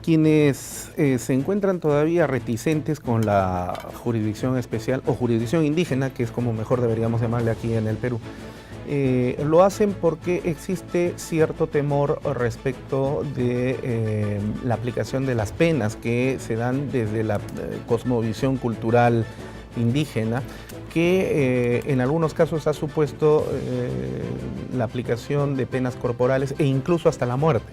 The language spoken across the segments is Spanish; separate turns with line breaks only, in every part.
Quienes se encuentran todavía reticentes con la jurisdicción especial o jurisdicción indígena, que es como mejor deberíamos llamarle aquí en el Perú, lo hacen porque existe cierto temor respecto de la aplicación de las penas que se dan desde la cosmovisión cultural indígena, que en algunos casos ha supuesto la aplicación de penas corporales e incluso hasta la muerte.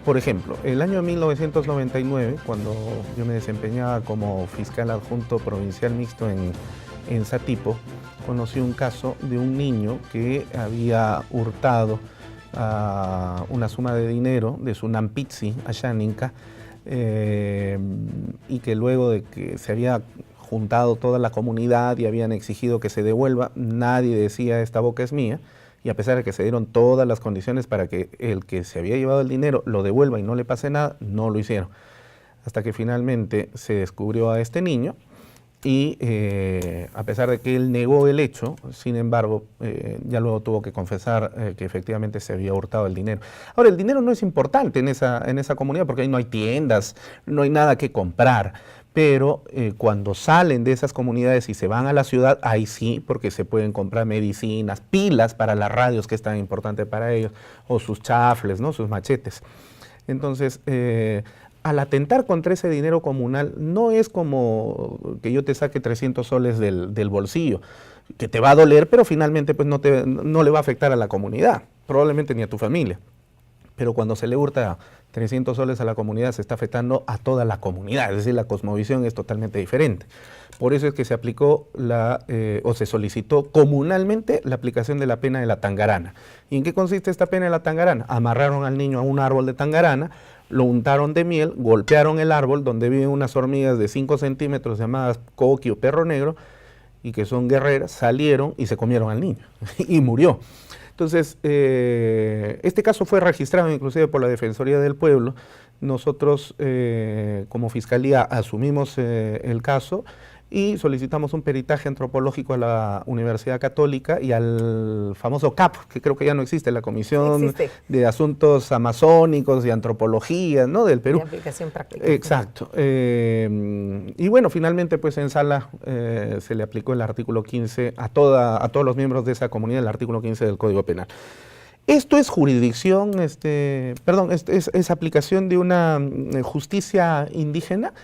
Por ejemplo, el año 1999, cuando yo me desempeñaba como fiscal adjunto provincial mixto en Satipo, conocí un caso de un niño que había hurtado una suma de dinero de su nampitzi a Xaninca, y que luego de que se había juntado toda la comunidad y habían exigido que se devuelva, nadie decía esta boca es mía. Y a pesar de que se dieron todas las condiciones para que el que se había llevado el dinero lo devuelva y no le pase nada, no lo hicieron. Hasta que finalmente se descubrió a este niño y a pesar de que él negó el hecho, sin embargo, ya luego tuvo que confesar que efectivamente se había hurtado el dinero. Ahora, el dinero no es importante en esa comunidad porque ahí no hay tiendas, no hay nada que comprar. Pero cuando salen de esas comunidades y se van a la ciudad, ahí sí, porque se pueden comprar medicinas, pilas para las radios, que es tan importante para ellos, o sus chafles, ¿no? Sus machetes. Entonces, al atentar contra ese dinero comunal, no es como que yo te saque 300 soles del bolsillo, que te va a doler, pero finalmente pues, no le va a afectar a la comunidad, probablemente ni a tu familia. Pero cuando se le hurta 300 soles a la comunidad, se está afectando a toda la comunidad, es decir, la cosmovisión es totalmente diferente. Por eso es que se aplicó o se solicitó comunalmente la aplicación de la pena de la tangarana. ¿Y en qué consiste esta pena de la tangarana? Amarraron al niño a un árbol de tangarana, lo untaron de miel, golpearon el árbol donde viven unas hormigas de 5 centímetros llamadas coqui o perro negro, y que son guerreras, salieron y se comieron al niño y murió. Entonces, este caso fue registrado inclusive por la Defensoría del Pueblo. Nosotros, como Fiscalía, asumimos el caso y solicitamos un peritaje antropológico a la Universidad Católica y al famoso CAP, que creo que ya no existe, la Comisión de Asuntos Amazónicos y Antropología, ¿no?, del Perú.
De aplicación práctica.
Exacto. Y bueno, finalmente pues en sala se le aplicó el artículo 15 a todos los miembros de esa comunidad, el artículo 15 del Código Penal. ¿Esto es jurisdicción, es aplicación de una justicia indígena?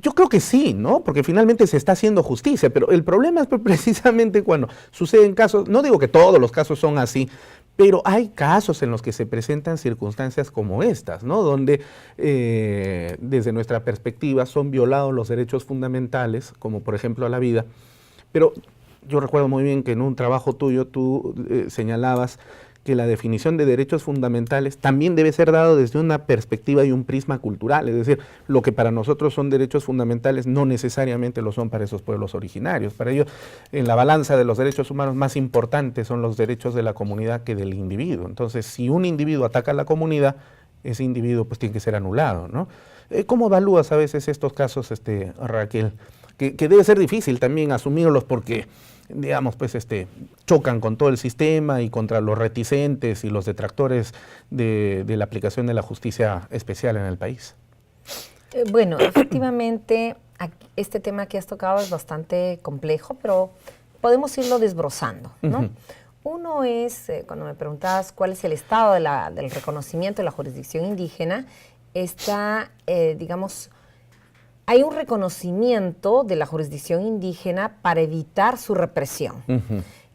Yo creo que sí, ¿no? Porque finalmente se está haciendo justicia, pero el problema es precisamente cuando suceden casos, no digo que todos los casos son así, pero hay casos en los que se presentan circunstancias como estas, ¿no? Donde desde nuestra perspectiva son violados los derechos fundamentales, como por ejemplo a la vida, pero yo recuerdo muy bien que en un trabajo tuyo tú señalabas que la definición de derechos fundamentales también debe ser dado desde una perspectiva y un prisma cultural, es decir, lo que para nosotros son derechos fundamentales no necesariamente lo son para esos pueblos originarios. Para ellos, en la balanza de los derechos humanos más importantes son los derechos de la comunidad que del individuo. Entonces, si un individuo ataca a la comunidad, ese individuo pues tiene que ser anulado, ¿no? ¿Cómo evalúas a veces estos casos, Raquel? Que debe ser difícil también asumirlos porque digamos, pues chocan con todo el sistema y contra los reticentes y los detractores de la aplicación de la justicia especial en el país.
Bueno, efectivamente, este tema que has tocado es bastante complejo, pero podemos irlo desbrozando, ¿no? Uno es, cuando me preguntabas cuál es el estado del reconocimiento de la jurisdicción indígena, está, digamos, hay un reconocimiento de la jurisdicción indígena para evitar su represión.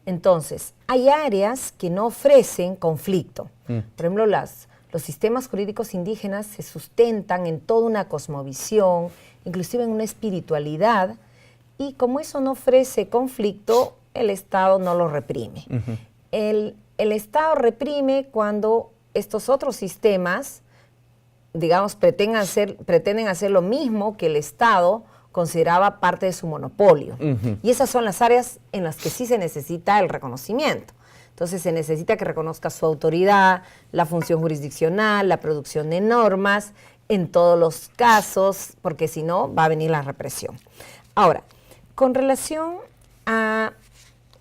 Entonces, hay áreas que no ofrecen conflicto. Por ejemplo, los sistemas jurídicos indígenas se sustentan en toda una cosmovisión, inclusive en una espiritualidad, y como eso no ofrece conflicto, el Estado no lo reprime. El Estado reprime cuando estos otros sistemas, digamos, pretenden hacer lo mismo que el Estado consideraba parte de su monopolio. Y esas son las áreas en las que sí se necesita el reconocimiento. Entonces se necesita que reconozca su autoridad, la función jurisdiccional, la producción de normas, en todos los casos, porque si no va a venir la represión. Ahora, con relación a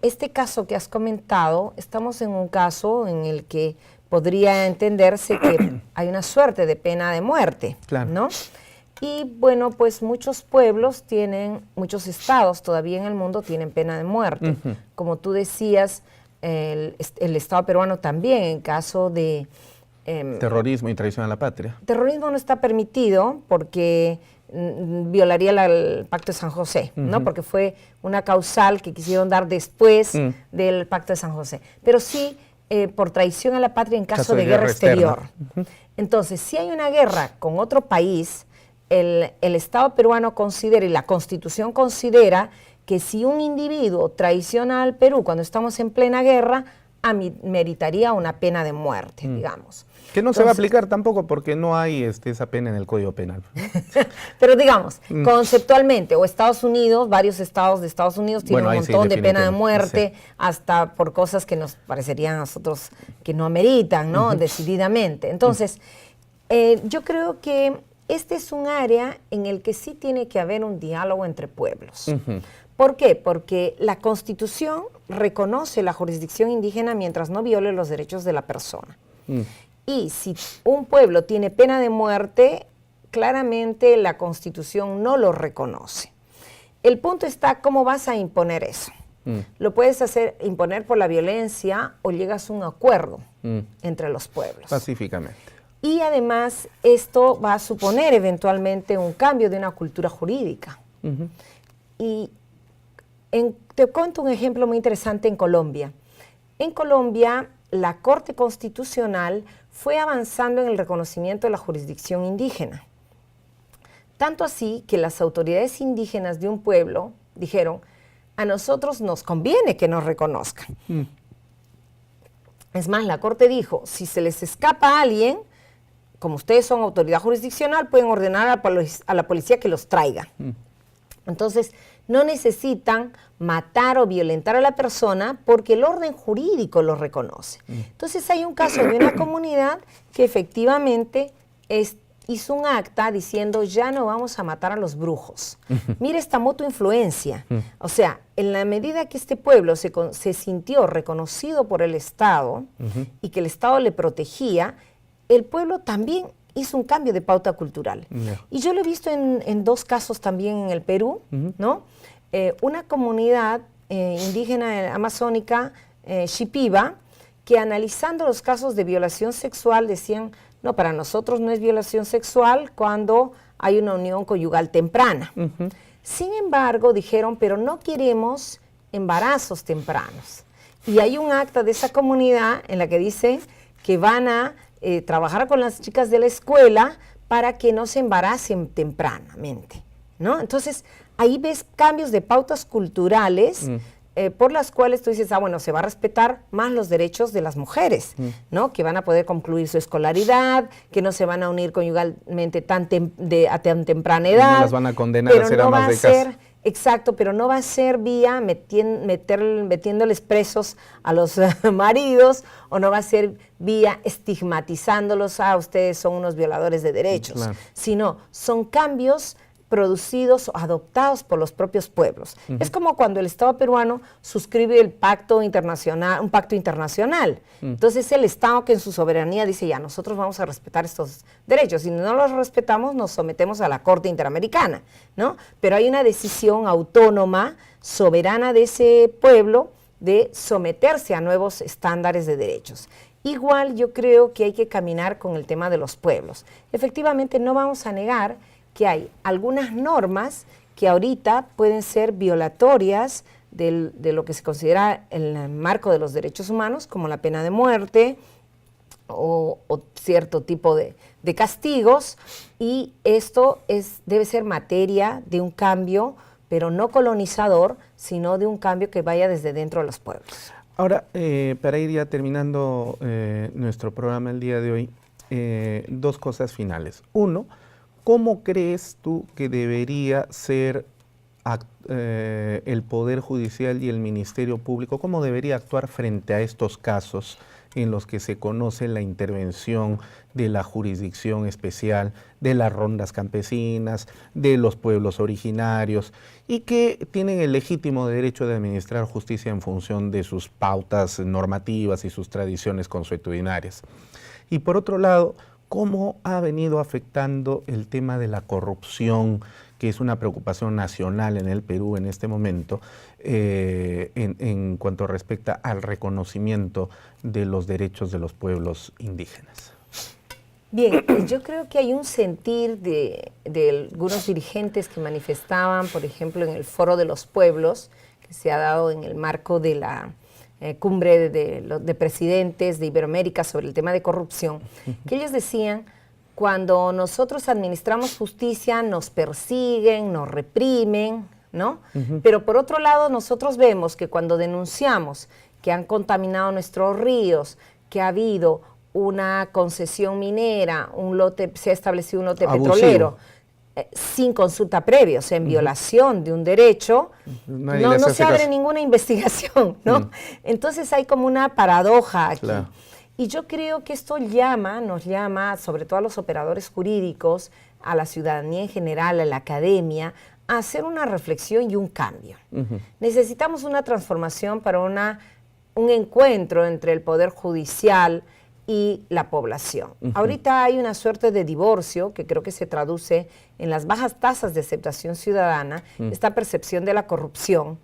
este caso que has comentado, estamos en un caso en el que podría entenderse que hay una suerte de pena de muerte,
Claro.
¿no? Y bueno, pues muchos pueblos tienen, muchos estados todavía en el mundo tienen pena de muerte.
Ujú.
Como tú decías, el Estado peruano también, en caso de
Terrorismo y traición a la patria.
terrorismo no está permitido porque violaría el Pacto de San José, ¿no? Porque fue una causal que quisieron dar después del Pacto de San José. Pero sí por traición a la patria en caso de guerra exterior. Entonces, si hay una guerra con otro país, el Estado peruano considera y la Constitución considera que si un individuo traiciona al Perú cuando estamos en plena guerra, meritaría una pena de muerte, digamos.
Que no se va a aplicar tampoco porque no hay esa pena en el Código Penal.
Pero digamos, conceptualmente, o Estados Unidos, varios estados de Estados Unidos tienen
Bueno,
un
ahí sí,
montón de pena de
definitivamente,
muerte, hasta por cosas que nos parecerían a nosotros que no ameritan, ¿no? Decididamente. Entonces, yo creo que este es un área en el que sí tiene que haber un diálogo entre pueblos. ¿Por qué? Porque la Constitución reconoce la jurisdicción indígena mientras no viole los derechos de la persona. Y si un pueblo tiene pena de muerte, claramente la Constitución no lo reconoce. El punto está cómo vas a imponer eso. Lo puedes imponer por la violencia o llegas a un acuerdo entre los pueblos.
Pacíficamente.
Y además esto va a suponer eventualmente un cambio de una cultura jurídica. Y te cuento un ejemplo muy interesante en Colombia. En Colombia, la Corte Constitucional fue avanzando en el reconocimiento de la jurisdicción indígena. Tanto así que las autoridades indígenas de un pueblo dijeron, a nosotros nos conviene que nos reconozcan. Es más, la Corte dijo, si se les escapa a alguien, como ustedes son autoridad jurisdiccional, pueden ordenar a la policía que los traiga. Entonces, no necesitan matar o violentar a la persona porque el orden jurídico lo reconoce. Entonces, hay un caso de una comunidad que efectivamente hizo un acta diciendo ya no vamos a matar a los brujos. Mira esta mutua influencia. O sea, en la medida que este pueblo se sintió reconocido por el Estado y que el Estado le protegía, el pueblo también hizo un cambio de pauta cultural. Y yo lo he visto en dos casos también en el Perú, ¿no? Una comunidad indígena amazónica, Shipiba, que analizando los casos de violación sexual decían, no, para nosotros no es violación sexual cuando hay una unión conyugal temprana. Sin embargo, dijeron, pero no queremos embarazos tempranos. Y hay un acta de esa comunidad en la que dice que van a trabajar con las chicas de la escuela para que no se embaracen tempranamente, ¿no? Entonces, ahí ves cambios de pautas culturales por las cuales tú dices, bueno, se va a respetar más los derechos de las mujeres, ¿no? Que van a poder concluir su escolaridad, que no se van a unir conyugalmente a tan temprana edad.
No las van a condenar a ser amas de casa.
Exacto, pero no va a ser vía metiéndoles presos a los maridos, o no va a ser vía estigmatizándolos, ustedes son unos violadores de derechos, claro. Sino son cambios producidos o adoptados por los propios pueblos. Es como cuando el Estado peruano suscribe un pacto internacional. Entonces el Estado que en su soberanía dice, ya, nosotros vamos a respetar estos derechos. Si no los respetamos, nos sometemos a la Corte Interamericana, ¿no? Pero hay una decisión autónoma, soberana de ese pueblo, de someterse a nuevos estándares de derechos. Igual yo creo que hay que caminar con el tema de los pueblos. Efectivamente, no vamos a negar que hay algunas normas que ahorita pueden ser violatorias de lo que se considera el marco de los derechos humanos, como la pena de muerte o cierto tipo de castigos, y esto debe ser materia de un cambio, pero no colonizador, sino de un cambio que vaya desde dentro de los pueblos.
Ahora, para ir ya terminando nuestro programa el día de hoy, dos cosas finales. Uno, ¿cómo crees tú que debería ser el Poder Judicial y el Ministerio Público? ¿Cómo debería actuar frente a estos casos en los que se conoce la intervención de la jurisdicción especial, de las rondas campesinas, de los pueblos originarios, y que tienen el legítimo derecho de administrar justicia en función de sus pautas normativas y sus tradiciones consuetudinarias. Y por otro lado, ¿cómo ha venido afectando el tema de la corrupción, que es una preocupación nacional en el Perú en este momento, en cuanto respecta al reconocimiento de los derechos de los pueblos indígenas?
Bien, yo creo que hay un sentir de algunos dirigentes que manifestaban, por ejemplo, en el Foro de los Pueblos, que se ha dado en el marco de la cumbre de presidentes de Iberoamérica sobre el tema de corrupción, que ellos decían: cuando nosotros administramos justicia nos persiguen, nos reprimen, ¿no? Pero por otro lado nosotros vemos que cuando denunciamos que han contaminado nuestros ríos, que ha habido una concesión minera, se ha establecido un lote
abusivo,
petrolero, sin consulta previa, o sea, en violación de un derecho, no se abre ninguna investigación, ¿no? Entonces hay como una paradoja aquí. Claro. Y yo creo que esto nos llama, sobre todo a los operadores jurídicos, a la ciudadanía en general, a la academia, a hacer una reflexión y un cambio. Necesitamos una transformación para un encuentro entre el Poder Judicial y la población. Ahorita hay una suerte de divorcio que creo que se traduce en las bajas tasas de aceptación ciudadana, esta percepción de la corrupción.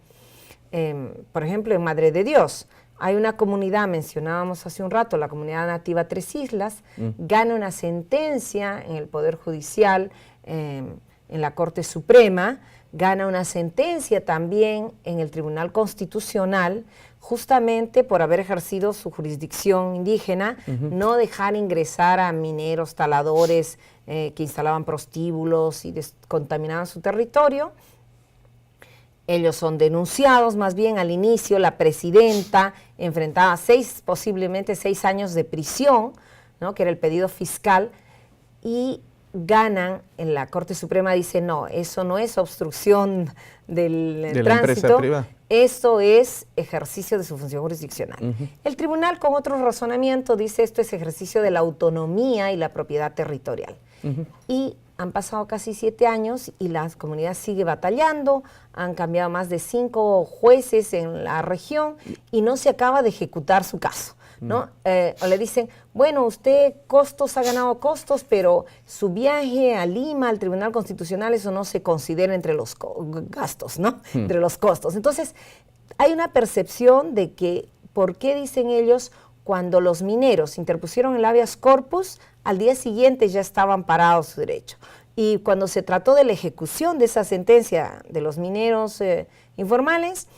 Por ejemplo, en Madre de Dios hay una comunidad, mencionábamos hace un rato, la comunidad nativa Tres Islas, gana una sentencia en el Poder Judicial, en la Corte Suprema, gana una sentencia también en el Tribunal Constitucional, justamente por haber ejercido su jurisdicción indígena, no dejar ingresar a mineros, taladores que instalaban prostíbulos y contaminaban su territorio. Ellos son denunciados, más bien al inicio la presidenta enfrentaba posiblemente 6 años de prisión, ¿no?, que era el pedido fiscal, y ganan en la Corte Suprema, dice: no, eso no es obstrucción del tránsito, la empresa privada. Esto es ejercicio de su función jurisdiccional. El tribunal, con otro razonamiento, dice: esto es ejercicio de la autonomía y la propiedad territorial. Y han pasado casi 7 años y la comunidad sigue batallando, han cambiado más de 5 jueces en la región y no se acaba de ejecutar su caso, ¿no? O le dicen: bueno, usted ha ganado costos, pero su viaje a Lima, al Tribunal Constitucional, eso no se considera entre los gastos, ¿no? Entre los costos. Entonces, hay una percepción de que, ¿por qué dicen ellos? Cuando los mineros interpusieron el habeas corpus, al día siguiente ya estaban parados su derecho. Y cuando se trató de la ejecución de esa sentencia de los mineros informales,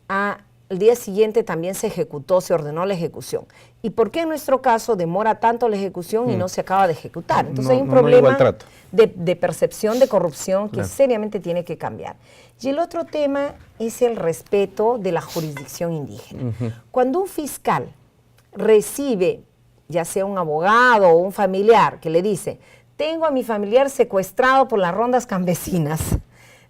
al día siguiente también se ordenó la ejecución. ¿Y por qué en nuestro caso demora tanto la ejecución y no se acaba de ejecutar? Entonces hay un problema de percepción de corrupción que seriamente tiene que cambiar. Y el otro tema es el respeto de la jurisdicción indígena. Cuando un fiscal recibe, ya sea un abogado o un familiar, que le dice: tengo a mi familiar secuestrado por las rondas campesinas,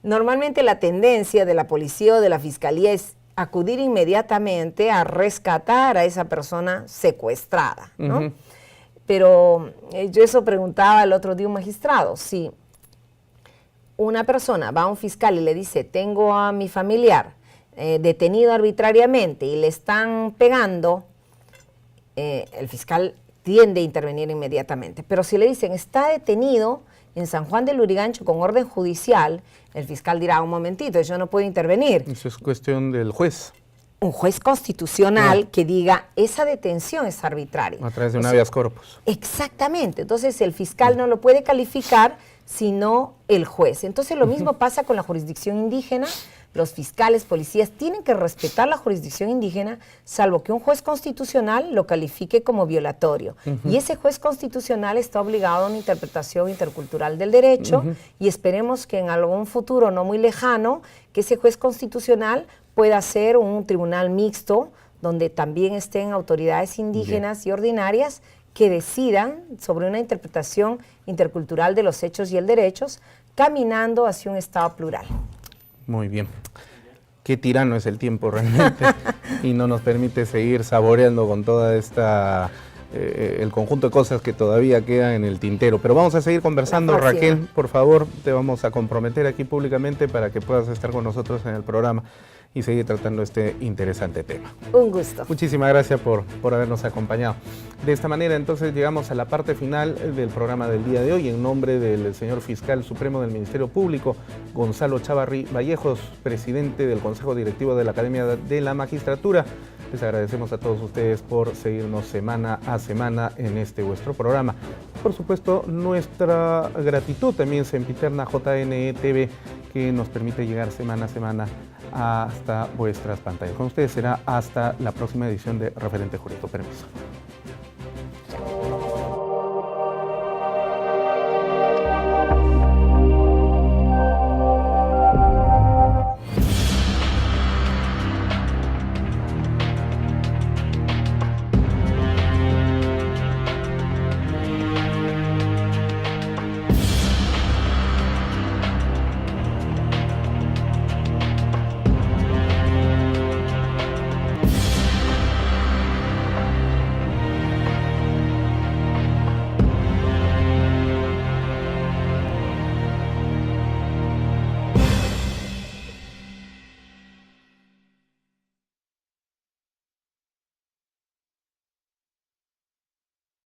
normalmente la tendencia de la policía o de la fiscalía es acudir inmediatamente a rescatar a esa persona secuestrada, ¿no? Pero yo eso preguntaba el otro día un magistrado: si una persona va a un fiscal y le dice: tengo a mi familiar detenido arbitrariamente y le están pegando, el fiscal tiende a intervenir inmediatamente. Pero si le dicen: está detenido en San Juan del Lurigancho con orden judicial, el fiscal dirá: un momentito, yo no puedo intervenir.
Eso es cuestión del juez.
Un juez constitucional que diga: esa detención es arbitraria.
A través de un habeas corpus.
Exactamente. Entonces el fiscal no lo puede calificar, sino el juez. Entonces lo mismo pasa con la jurisdicción indígena. Los fiscales, policías tienen que respetar la jurisdicción indígena, salvo que un juez constitucional lo califique como violatorio. Y ese juez constitucional está obligado a una interpretación intercultural del derecho y esperemos que en algún futuro no muy lejano, que ese juez constitucional pueda ser un tribunal mixto, donde también estén autoridades indígenas y ordinarias que decidan sobre una interpretación intercultural de los hechos y el derecho, caminando hacia un Estado plural.
Muy bien. qué tirano es el tiempo realmente y no nos permite seguir saboreando con toda esta el conjunto de cosas que todavía quedan en el tintero. Pero vamos a seguir conversando. Raquel, por favor, te vamos a comprometer aquí públicamente para que puedas estar con nosotros en el programa y seguir tratando este interesante tema.
Un gusto.
Muchísimas gracias por habernos acompañado. De esta manera, entonces, llegamos a la parte final del programa del día de hoy. En nombre del señor Fiscal Supremo del Ministerio Público, Gonzalo Chávarri Vallejos, presidente del Consejo Directivo de la Academia de la Magistratura, les agradecemos a todos ustedes por seguirnos semana a semana en este vuestro programa. Por supuesto, nuestra gratitud también sempiterna a JNE TV, que nos permite llegar semana a semana hasta vuestras pantallas. Con ustedes será hasta la próxima edición de Referente Jurídico. Permiso.